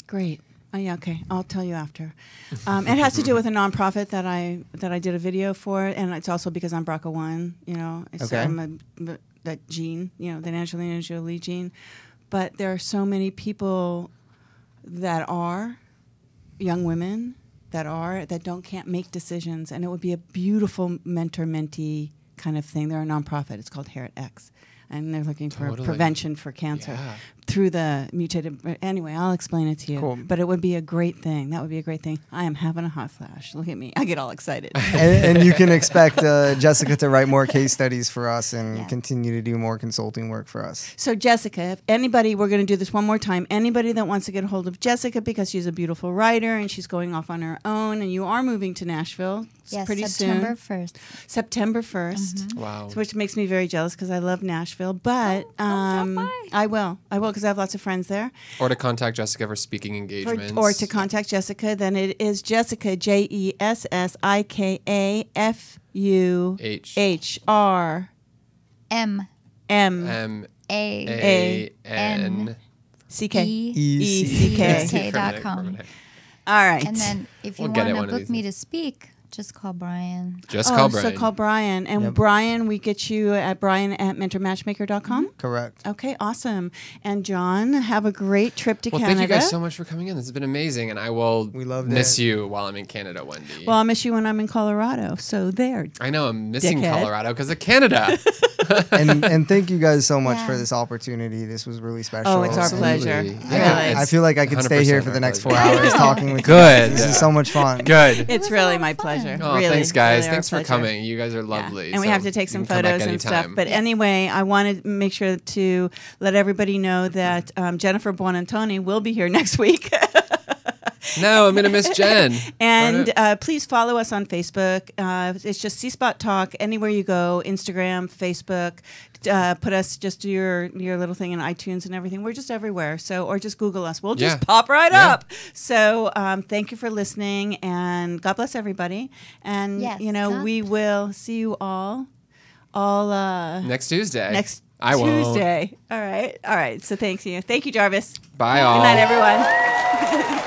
Great. Oh, yeah, okay. I'll tell you after. It has to do with a nonprofit that I did a video for, and it's also because I'm BRCA1. You know, Okay. I'm that gene. You know, the Angelina Jolie gene. But there are so many people that are young women that can't make decisions, and it would be a beautiful mentor-mentee kind of thing. They're a nonprofit. It's called Hair at X, and they're looking for prevention for cancer through the mutated. Anyway, I'll explain it to you. Cool. But it would be a great thing. That would be a great thing. I am having a hot flash. Look at me. I get all excited. and you can expect Jessica to write more case studies for us and continue to do more consulting work for us. So Jessica, if anybody, we're going to do this one more time. Anybody that wants to get a hold of Jessica because she's a beautiful writer and she's going off on her own, and you are moving to Nashville pretty September soon. 1st. September 1st. Wow. Which makes me very jealous because I love Nashville. But I will because I have lots of friends there. Or to contact Jessica for speaking engagements. Or to contact Jessica, then it is Jessica, JESSIKAFUHR M M A MAN CK. .com. All right. And then if you We'll get it want one to of book these me to speak, just call Brian. Just call So Brian. call Brian. And Brian, we get you at brian@mentormatchmaker.com. Correct. Okay, awesome. And John, have a great trip to Well, Canada. thank you guys so much for coming in. This has been amazing, and I will miss you while I'm in Canada, Wendy. Well, I'll miss you when I'm in Colorado. So there. I know I'm missing dickhead. Colorado because of Canada. and thank you guys so much for this opportunity. This was really special. Oh, it's our Absolutely. pleasure. Yeah. Really. I feel like I could stay here for the next 4 hours talking with you. Good. This is so much fun. Good. It's really my pleasure. Oh, really, thanks, guys. really our Thanks for pleasure. coming. You guys are lovely. And we So have to take some you can come back photos and stuff. anytime. But anyway, I want to make sure to let everybody know that Jennifer Buonantoni will be here next week. No, I'm going to miss Jen. And please follow us on Facebook. It's just C-Spot Talk. Anywhere you go, Instagram, Facebook. Put us, just do your little thing in iTunes and everything. We're just everywhere. So, or just Google us. We'll just pop right up. So thank you for listening, and God bless everybody. And we will see you all next Tuesday. Next I won't. Tuesday. All right. So thank you. Thank you, Jarvis. Bye, all. Good night, everyone.